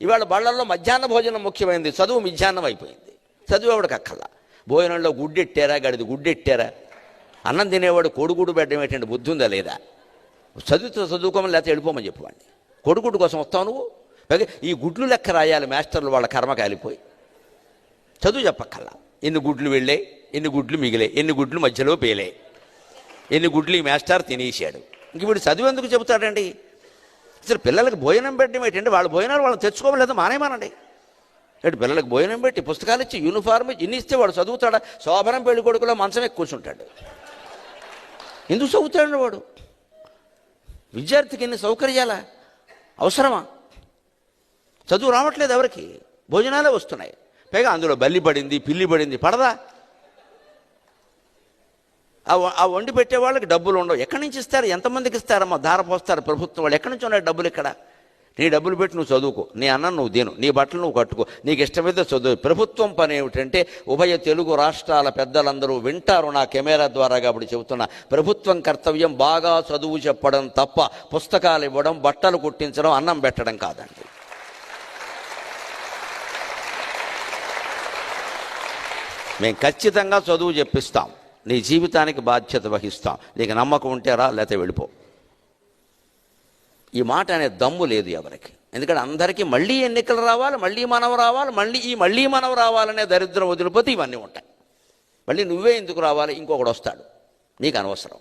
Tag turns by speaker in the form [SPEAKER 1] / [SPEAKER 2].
[SPEAKER 1] ఇవాళ బళ్ళల్లో మధ్యాహ్న భోజనం ముఖ్యమైనది, చదువు మధ్యాహ్నం అయిపోయింది. చదువు ఎవడికి అక్కల్లా. భోజనంలో గుడ్డెట్టారా, గడిది గుడ్డెట్టారా, అన్నం తినేవాడు కోడిగుడ్డు పెట్టడం ఏంటంటే బుద్ధి ఉందా లేదా? చదువుకోమని లేకపోతే వెళ్ళిపోమని చెప్పండి. కోడిగుడ్డు కోసం వస్తావు నువ్వు. పైగా ఈ గుడ్లు లెక్క రాయాలి మాస్టర్లు, వాళ్ళ కర్మ కాలిపోయి. చదువు చెప్పక్కల్లా. ఎన్ని గుడ్లు వెళ్ళాయి, ఎన్ని గుడ్లు మిగిలాయి, ఎన్ని గుడ్లు మధ్యలో పేలాయి, ఎన్ని గుడ్లు ఈ మాస్టర్ తినేసాడు. ఇంక వీడు చదువు ఎందుకు చెబుతాడండి? అసలు పిల్లలకి భోజనం పెట్టడం ఏంటంటే వాళ్ళ భోజనాలు వాళ్ళని తెచ్చుకోవాలి, లేదా మానేమానండి. అంటే పిల్లలకు భోజనం పెట్టి పుస్తకాలు ఇచ్చి యూనిఫార్మ్ ఇన్ని ఇస్తే వాడు చదువుతాడా? శోభనం పెళ్లి కొడుకులో మంచం ఎక్కి కూర్చుంటాడు. ఎందుకు చదువుతాడు వాడు? విద్యార్థికి ఎన్ని సౌకర్యాలా అవసరమా? చదువు రావట్లేదు ఎవరికి, భోజనాలే వస్తున్నాయి. పైగా అందులో బల్లి పడింది, పిల్లి పడింది, పడదా? ఆ వండి పెట్టే వాళ్ళకి డబ్బులు ఉండవు. ఎక్కడి నుంచి ఇస్తారు? ఎంతమందికి ఇస్తారమ్మా? ధార పోస్తారు ప్రభుత్వం వాళ్ళు. ఎక్కడి నుంచి ఉన్నాయి డబ్బులు? ఇక్కడ నీ డబ్బులు పెట్టి నువ్వు చదువుకో, నీ అన్నం నువ్వు తిను, నీ బట్టలు నువ్వు కట్టుకో, నీకు ఇష్టమైతే చదువు. ప్రభుత్వం పని ఏమిటంటే, ఉభయ తెలుగు రాష్ట్రాల పెద్దలందరూ వింటారు నా కెమెరా ద్వారా కాబట్టి చెబుతున్నా, ప్రభుత్వం కర్తవ్యం బాగా చదువు చెప్పడం తప్ప పుస్తకాలు ఇవ్వడం, బట్టలు కుట్టించడం, అన్నం పెట్టడం కాదండి. మేము ఖచ్చితంగా చదువు చెప్పిస్తాం, నీ జీవితానికి బాధ్యత వహిస్తాం. నీకు నమ్మకం ఉంటే రా, లేకపోతే వెళ్ళిపో. ఈ మాట అనే దమ్ము లేదు ఎవరికి. ఎందుకంటే అందరికీ మళ్ళీ ఎన్నికలు రావాలి, మళ్ళీ మనం రావాలి, మళ్ళీ మనం రావాలనే దరిద్రం వదిలిపోతే ఇవన్నీ ఉంటాయి. మళ్ళీ నువ్వే ఎందుకు రావాలి, ఇంకొకడు వస్తాడు, నీకు అనవసరం.